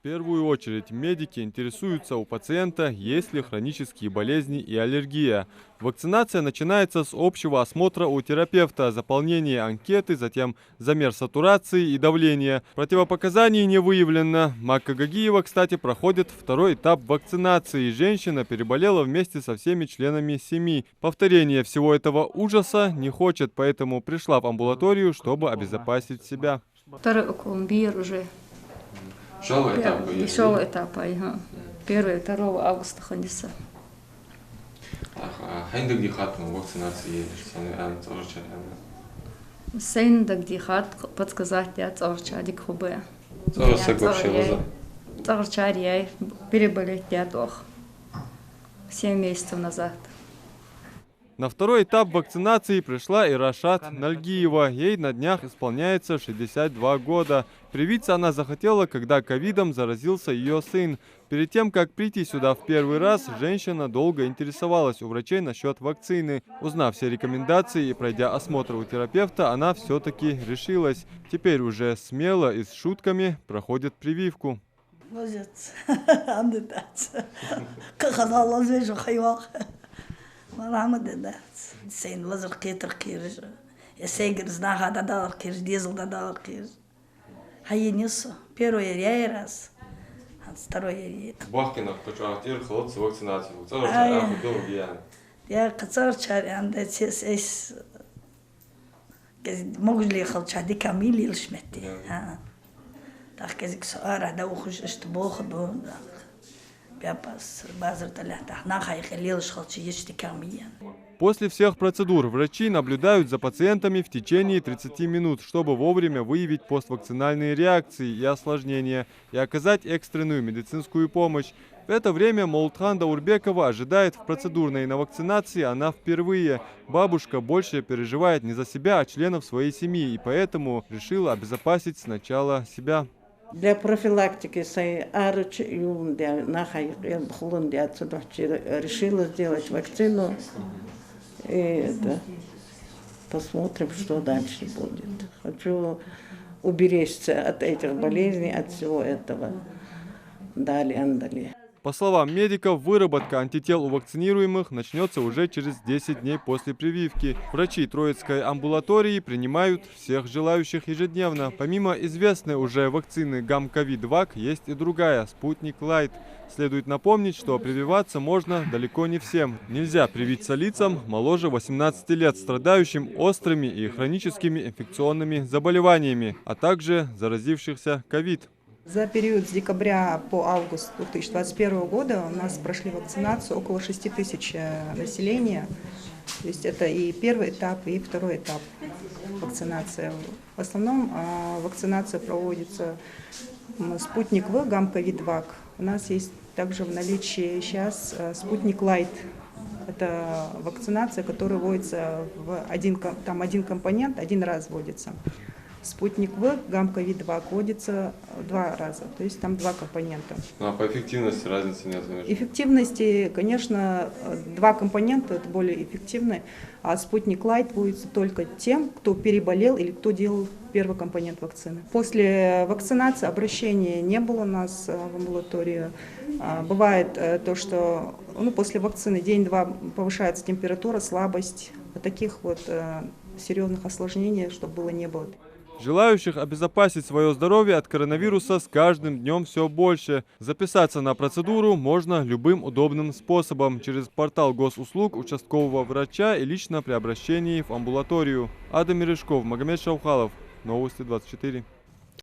В первую очередь медики интересуются у пациента, есть ли хронические болезни и аллергия. Вакцинация начинается с общего осмотра у терапевта, заполнения анкеты, затем замер сатурации и давления. Противопоказаний не выявлено. Макка Гагиева, кстати, проходит второй этап вакцинации. Женщина переболела вместе со всеми членами семьи. Повторение всего этого ужаса не хочет, поэтому пришла в амбулаторию, чтобы обезопасить себя. Второй укол уже. Шел этап? Шел этап, ага. 1-2 августа ходится. Хайндак дихатом вакцинации едешь, сами антурча. Сейндак дихат подсказать я царчадик хубе. Царсак вообще воза. Царчарьяй переболеть я дох 7 месяцев назад. На второй этап вакцинации пришла и Рашат Нальгиева. Ей на днях исполняется 62 года. Привиться она захотела, когда ковидом заразился ее сын. Перед тем, как прийти сюда в первый раз, женщина долго интересовалась у врачей насчет вакцины. Узнав все рекомендации и пройдя осмотр у терапевта, она все-таки решилась. Теперь уже смело и с шутками проходит прививку. Zijn was er keer. Я zeker знага да кир, дизель да кир. Хайнис, первый раз, второй раз. Бахкина почувствовал хлопцы вакцинацию. Царча, ахудовия. Я кацарчар, анда сес могу ли халчади камили лшмети. Так казик сара да ухуш что бог до. После всех процедур врачи наблюдают за пациентами в течение 30 минут, чтобы вовремя выявить поствакцинальные реакции и осложнения и оказать экстренную медицинскую помощь. В это время Молтхан Даурбекова ожидает в процедурной на вакцинации она впервые. Бабушка больше переживает не за себя, а членов своей семьи, и поэтому решила обезопасить сначала себя. Для профилактики решила сделать вакцину. И посмотрим, что дальше будет. Хочу уберечься от этих болезней, от всего этого. Далее. По словам медиков, выработка антител у вакцинируемых начнется уже через 10 дней после прививки. Врачи Троицкой амбулатории принимают всех желающих ежедневно. Помимо известной уже вакцины Гамковид-2, есть и другая – Спутник Лайт. Следует напомнить, что прививаться можно далеко не всем. Нельзя привиться лицам моложе 18 лет, страдающим острыми и хроническими инфекционными заболеваниями, а также заразившихся ковид. За период с декабря по август 2021 года у нас прошли вакцинацию около 6 тысяч населения. То есть это и первый этап, и второй этап вакцинации. В основном вакцинация проводится Спутник В, Гамковид-2. У нас есть также в наличии сейчас Спутник Лайт. Это вакцинация, которая вводится в один компонент, один раз вводится. Спутник В, Гамковид-2 вводится 2 раза, то есть там 2 компонента. А по эффективности разницы нет? Эффективности, конечно, 2 компонента это более эффективны, а Спутник Лайт вводится только тем, кто переболел или кто делал первый компонент вакцины. После вакцинации обращения не было у нас в амбулатории. Бывает то, что после вакцины день-два повышается температура, слабость, таких серьезных осложнений, чтобы не было. Желающих обезопасить свое здоровье от коронавируса с каждым днем все больше. Записаться на процедуру можно любым удобным способом через портал госуслуг участкового врача и лично при обращении в амбулаторию. Адам Мережков, Магомед Шаухалов. Новости 24.